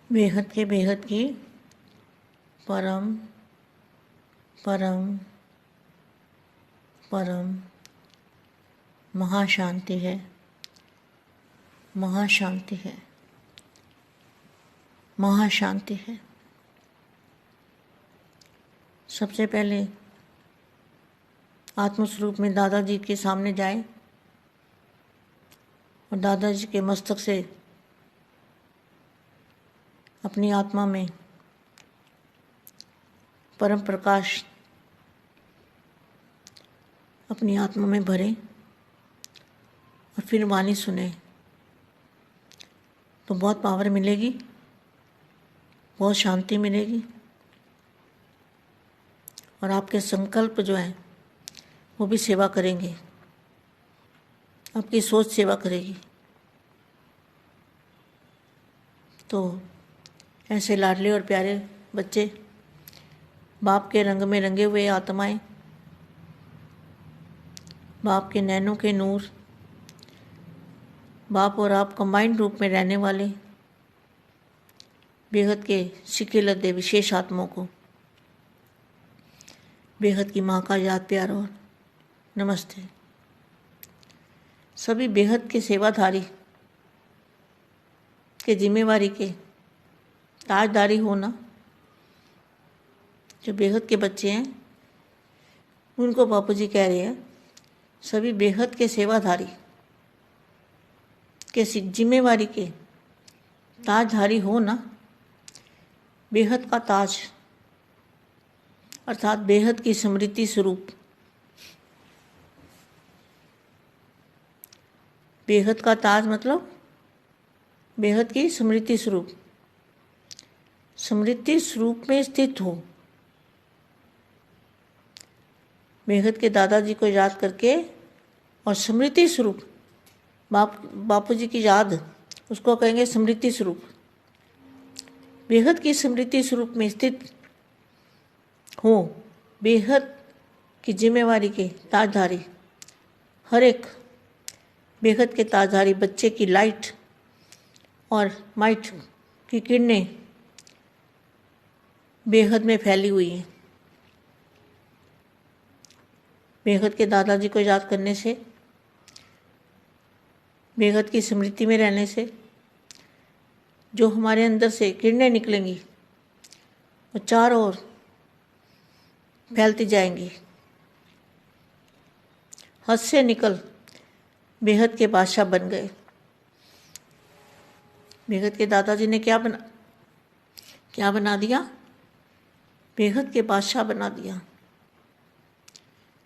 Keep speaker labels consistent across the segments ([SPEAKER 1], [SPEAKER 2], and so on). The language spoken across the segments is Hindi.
[SPEAKER 1] बेहद की परम परम परम महाशांति है, महाशांति है, महाशांति है। सबसे पहले आत्मस्वरूप में दादाजी के सामने जाए और दादाजी के मस्तक से अपनी आत्मा में परम प्रकाश अपनी आत्मा में भरें और फिर वाणी सुने तो बहुत पावर मिलेगी, बहुत शांति मिलेगी और आपके संकल्प जो हैं वो भी सेवा करेंगे, आपकी सोच सेवा करेगी। तो ऐसे लाडले और प्यारे बच्चे, बाप के रंग में रंगे हुए आत्माएं, बाप के नैनों के नूर, बाप और आप कंबाइंड रूप में रहने वाले बेहद के सिक्के लदे विशेष आत्माओं को बेहद की माँ का याद प्यार और नमस्ते। सभी बेहद के सेवाधारी के जिम्मेवारी के ताजदारी होना, जो बेहद के बच्चे हैं उनको बापू जी कह रहे हैं, सभी बेहद के सेवाधारी के जिम्मेवारी के ताजधारी हो ना। बेहद का ताज अर्थात बेहद की स्मृति स्वरूप, बेहद का ताज मतलब बेहद की स्मृति स्वरूप, स्मृति स्वरूप में स्थित हो। बेहद के दादाजी को याद करके और स्मृति स्वरूप बापू जी की याद, उसको कहेंगे स्मृति स्वरूप। बेहद की स्मृति स्वरूप में स्थित हो, बेहद की जिम्मेवारी के ताजधारी, हर एक बेहद के ताजधारी बच्चे की लाइट और माइट की किरणें बेहद में फैली हुई हैं। बेहद के दादाजी को याद करने से, बेहद की स्मृति में रहने से जो हमारे अंदर से किरणें निकलेंगी वो चारों ओर फैलती जाएंगी। हद से निकल बेहद के बादशाह बन गए। बेहद के दादाजी ने क्या बना दिया? बेहद के बादशाह बना दिया।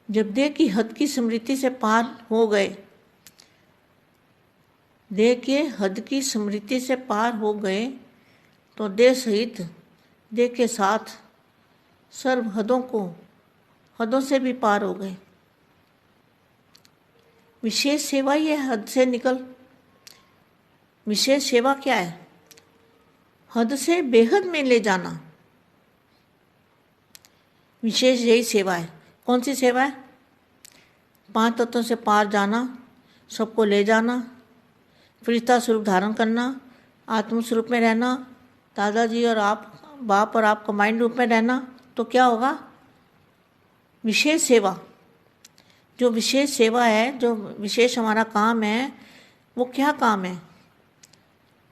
[SPEAKER 1] जब देह की हद की स्मृति से पार हो गए, देह के हद की स्मृति से पार हो गए तो देह सहित देह के साथ सर्व हदों से भी पार हो गए। विशेष सेवा ही है हद से निकल। विशेष सेवा क्या है? हद से बेहद में ले जाना। विशेष यही सेवा है। कौन सी सेवा है? 5 तत्वों से पार जाना, सबको ले जाना, फरिश्ता स्वरूप धारण करना, आत्म स्वरूप में रहना, दादाजी और आप, बाप और आप कंबाइंड रूप में रहना। तो क्या होगा? विशेष सेवा। जो विशेष सेवा है, जो विशेष हमारा काम है, वो क्या काम है?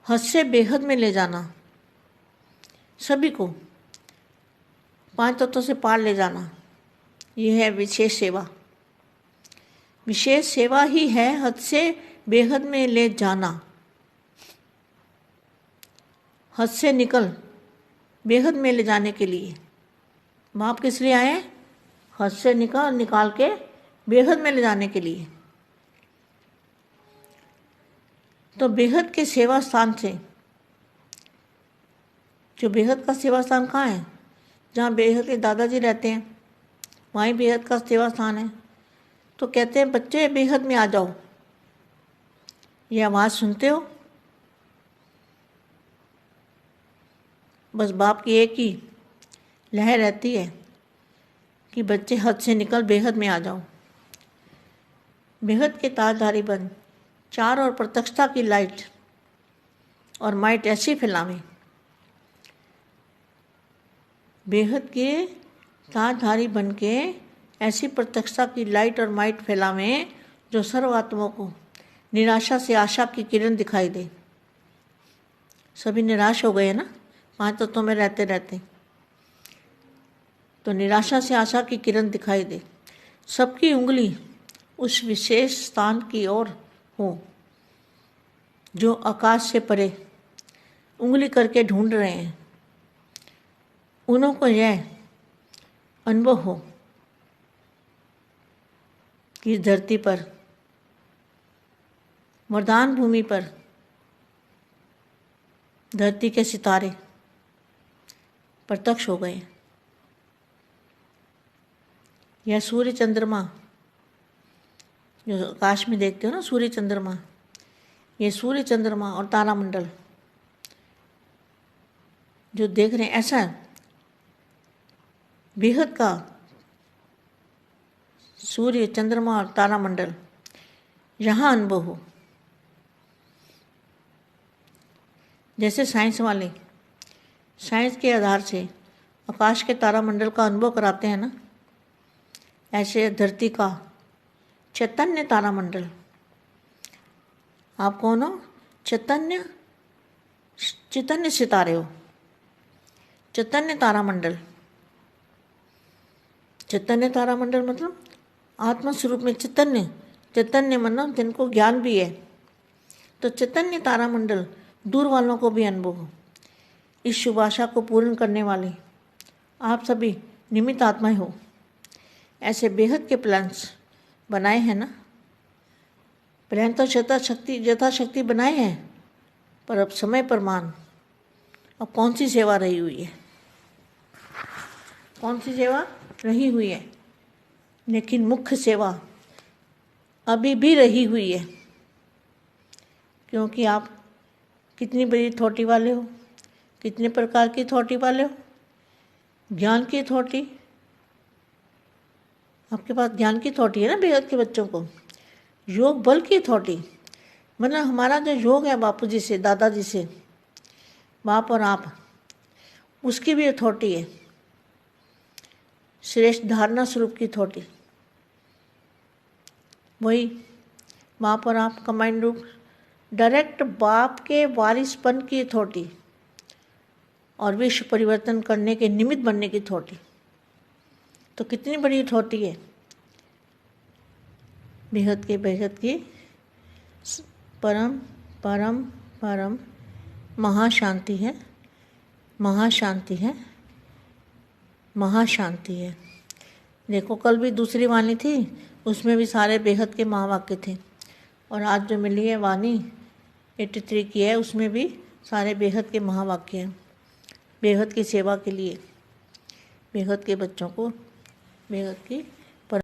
[SPEAKER 1] हद से बेहद में ले जाना, सभी को 5 तत्वों से पार ले जाना। ये है विशेष सेवा। विशेष सेवा ही है हद से बेहद में ले जाना। हद से निकल बेहद में ले जाने के लिए बाप किस लिए आए? हद से निकाल के बेहद में ले जाने के लिए। तो बेहद के सेवा स्थान से, जो बेहद का सेवा स्थान कहाँ है? जहाँ बेहद के दादाजी रहते हैं वहीं बेहद का सेवा स्थान है। तो कहते हैं बच्चे बेहद में आ जाओ। ये आवाज़ सुनते हो? बस बाप की एक ही लहर रहती है कि बच्चे हद से निकल बेहद में आ जाओ। बेहद के ताजधारी बन, चार और प्रत्यक्षता की लाइट और माइट ऐसी फैलावें बेहद के ताजधारी बन के ऐसी प्रत्यक्षता की लाइट और माइट फैलावें जो सर्वात्माओं को निराशा से आशा की किरण दिखाई दे। सभी निराश हो गए हैं ना 5 तत्वों में रहते रहते, तो निराशा से आशा की किरण दिखाई दे। सबकी उंगली उस विशेष स्थान की ओर हो जो आकाश से परे उंगली करके ढूंढ रहे हैं। उन्हों को यह अनुभव हो कि इस धरती पर, वरदान भूमि पर, धरती के सितारे प्रत्यक्ष हो गए। यह सूर्य चंद्रमा जो आकाश में देखते हो ना, सूर्य चंद्रमा, ये सूर्य चंद्रमा और तारामंडल जो देख रहे हैं, ऐसा बेहद का सूर्य चंद्रमा और तारामंडल यहाँ अनुभव हो। जैसे साइंस वाले साइंस के आधार से आकाश के तारामंडल का अनुभव कराते हैं ना, ऐसे धरती का चैतन्य तारामंडल। आप कौन हो? चैतन्य सितारे हो, चैतन्य तारामंडल। चैतन्य तारामंडल मतलब आत्मा स्वरूप में चैतन्य, चैतन्य मतलब जिनको ज्ञान भी है। तो चैतन्य तारामंडल दूर वालों को भी अनुभव हो। इस शुभ आशा को पूर्ण करने वाले आप सभी निमित्त आत्माएं हो। ऐसे बेहद के प्लान्स बनाए हैं ना, प्लान तो यथाशक्ति बनाए हैं, पर अब समय पर मान, अब कौन सी सेवा रही हुई है, कौन सी सेवा रही हुई है। लेकिन मुख्य सेवा अभी भी रही हुई है, क्योंकि आप कितनी बड़ी अथॉरिटी वाले हो, कितने प्रकार की अथॉरिटी वाले हो। ज्ञान की अथॉरिटी, आपके पास ज्ञान की अथॉरिटी है ना बेहद के बच्चों को। योग बल की अथॉरिटी, मतलब हमारा जो योग है बापू जी से, दादाजी से, बाप और आप, उसकी भी अथॉरिटी है। श्रेष्ठ धारणा स्वरूप की अथॉरिटी, वही बाप और आप कंबाइंड रूप डायरेक्ट बाप के वारिसपन की अथॉरिटी और विश्व परिवर्तन करने के निमित्त बनने की अथॉरिटी। तो कितनी बड़ी अथॉरिटी है। बेहद की परम परम परम महाशांति है, महाशांति है, महाशांति है। देखो कल भी दूसरी वाणी थी, उसमें भी सारे बेहद के महावाक्य थे, और आज जो मिली है वाणी 83 की है, उसमें भी सारे बेहद के महावाक्य हैं। बेहद की सेवा के लिए, बेहद के बच्चों को बेहद की